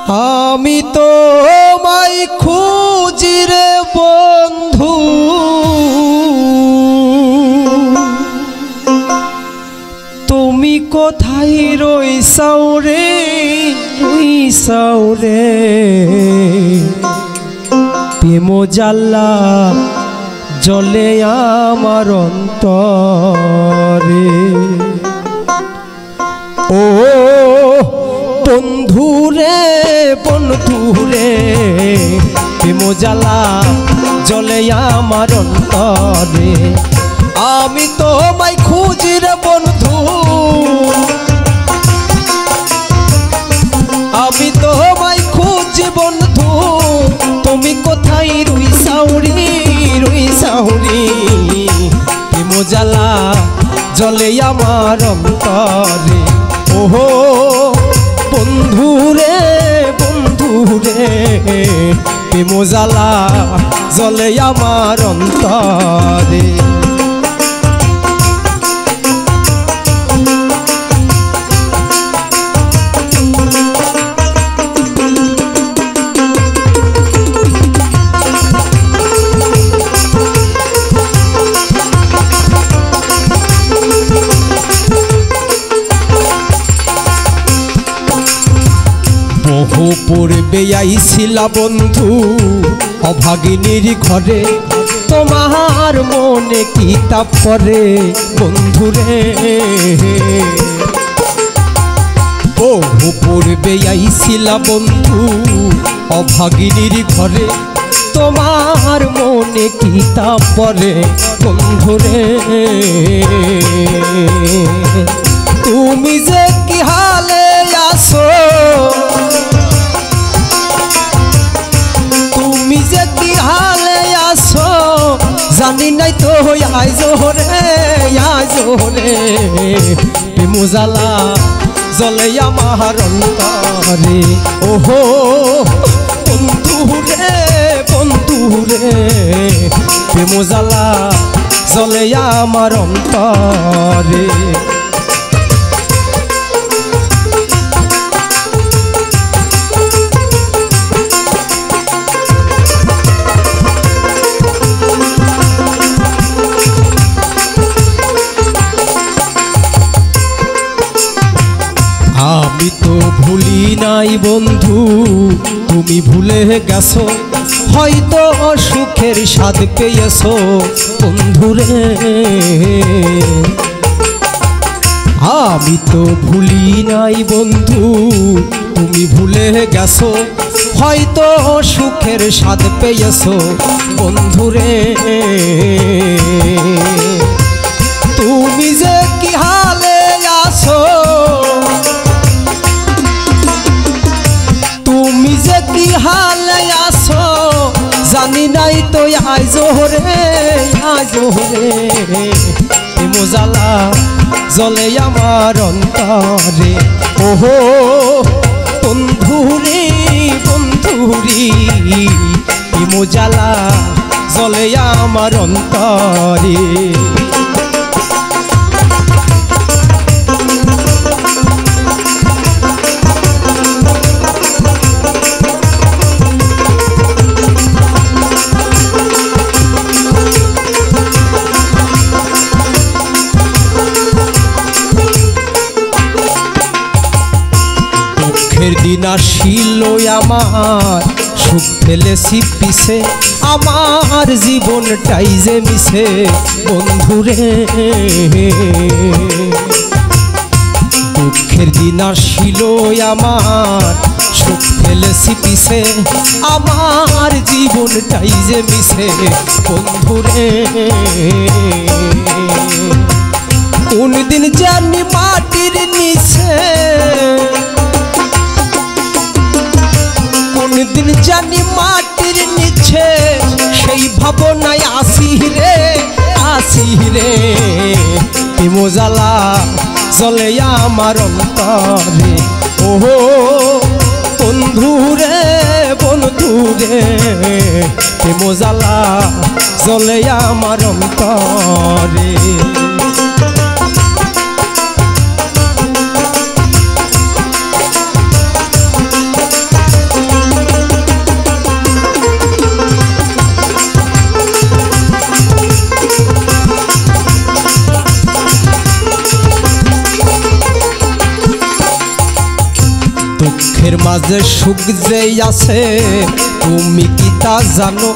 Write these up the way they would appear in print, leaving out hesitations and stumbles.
আমি তোমায় খুঁজি রে বন্ধু, তুমি কোথায় রইসাও রে, রইসাও রে। প্রেম জ্বালা জ্বলে আমার অন্তরে। ও বন্ধুরে বন্ধুরে, প্রেম জ্বালা জ্বলে আমার অন্তরে। আমি তোমায় খুঁজি রে বন্ধু, আমি তোমায় খুঁজি বন্ধু, তুমি কোথায় রইসাও রে, রইসাও রে। প্রেম জ্বালা জ্বলে আমার অন্তরে। ওহো বন্ধুরে বন্ধুরে, প্রেম জ্বালা জ্বলে আমার অন্তরে। বহু পূর্বে আইছিলা বন্ধু অভাগিনীর ঘরে, তোমার মনে কি তাপ পরে বন্ধুরে। বহু পূর্বে আইছিলা বন্ধু অভাগিনীর ঘরে, তোমার মনে কি তাপ পরে বন্ধুরে। তুমি যে কি হালে আসো, তুমি যে কি হালে আসো, জানি নাই তো আইজো রে, আইজো রে। প্রেম জ্বালা জ্বলে আমার অন্তরে। ওহো বন্ধুরে বন্ধুরে, প্রেম জ্বালা জ্বলে আমার অন্তরে। আমি তো ভুলি নাই বন্ধু, তুমি ভুলে গেছো, হয়তো সুখের স্বাদ পেয়েছো বন্ধুরে। আমি তো ভুলি নাই বন্ধু, তুমি ভুলে গেছো, হয়তো সুখের স্বাদ পেয়েছো বন্ধুরে। তুমি যে কি হালে আসো, তুমি যে কি হালে আসো, জানি নাই তো আইজো রে, আইজো রে। প্রেম জ্বালা জ্বলে আমার অন্তরে। ওহো বন্ধুরে বন্ধুরি, প্রেম জ্বালা জ্বলে আমার অন্তরে। দুঃখের দিন আসিল আমার, সুখ ফেলেছি পিছে, আমার জীবনটাই যে মিছে বন্ধুরে। দুঃখের দিন আসিল আমার, সুখ ফেলেছি পিছে, আমার জীবনটাই যে মিছে বন্ধুরে। কোন দিন জানি মাটির নিচে, কোন দিন জানি মাটির নিচে, সেই ভাবনায় আসি রে, আসি রে। প্রেম জ্বালা জ্বলে আমার অন্তরে। ওহো বন্ধুরে বন্ধুরে, প্রেম জ্বালা জ্বলে আমার অন্তরে। দুঃখের মাঝে সুখ যে আছে তুমি কি তা জানো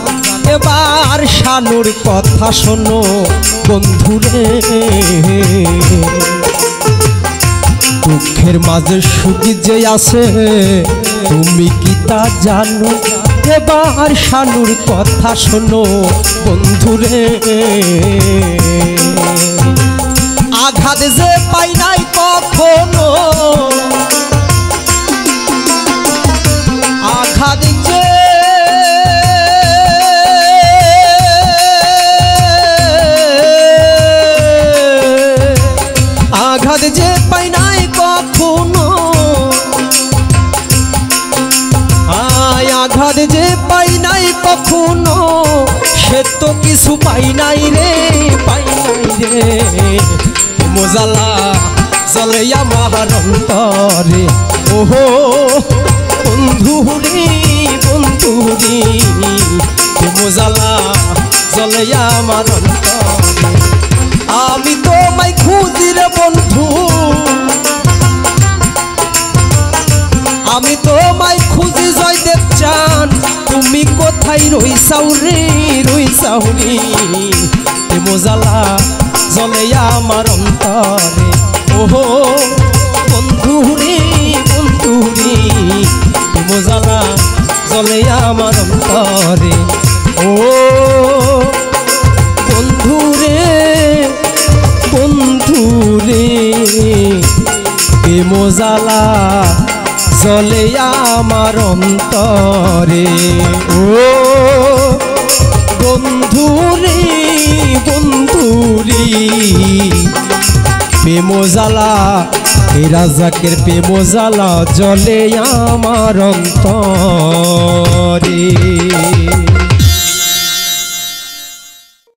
এবার শানুর কথা শোনো বন্ধুরে দুঃখের মাঝে সুখ যে আছে তুমি কি তা জানো এবার শানুর কথা শোনো বন্ধুরে আঘাত যে পাই নাই কখনো আঘাত যে আঘাত যে পাই নাই কখনো আঘাত যে পাই নাই কখনো সে তো কিছু পাই নাই রে পাই নাই রে মোজালা চলে আমার অন্তরে ওহো বন্ধুরি বন্ধুরি মোজালা চলে আমার অন্তরে আমি তোমায় খুঁজি রে বন্ধু আমি তোমায় খুঁজি জয়দেব চান তুমি কোথায় রইসাও রে রইসাও রে মোজালা জ্বলে আমার অন্তরে ওহো বন্ধুরে বন্ধুরে মোজালা জ্বলে আমার অন্তরে ও বন্ধুরে বন্ধুরে মোজালা জ্বলে আমার অন্তরে ও বন্ধুরে বন্ধুরে প্রেমজালা এ রাজাকের প্রেমজালা জ্বলে আমার অন্তরে।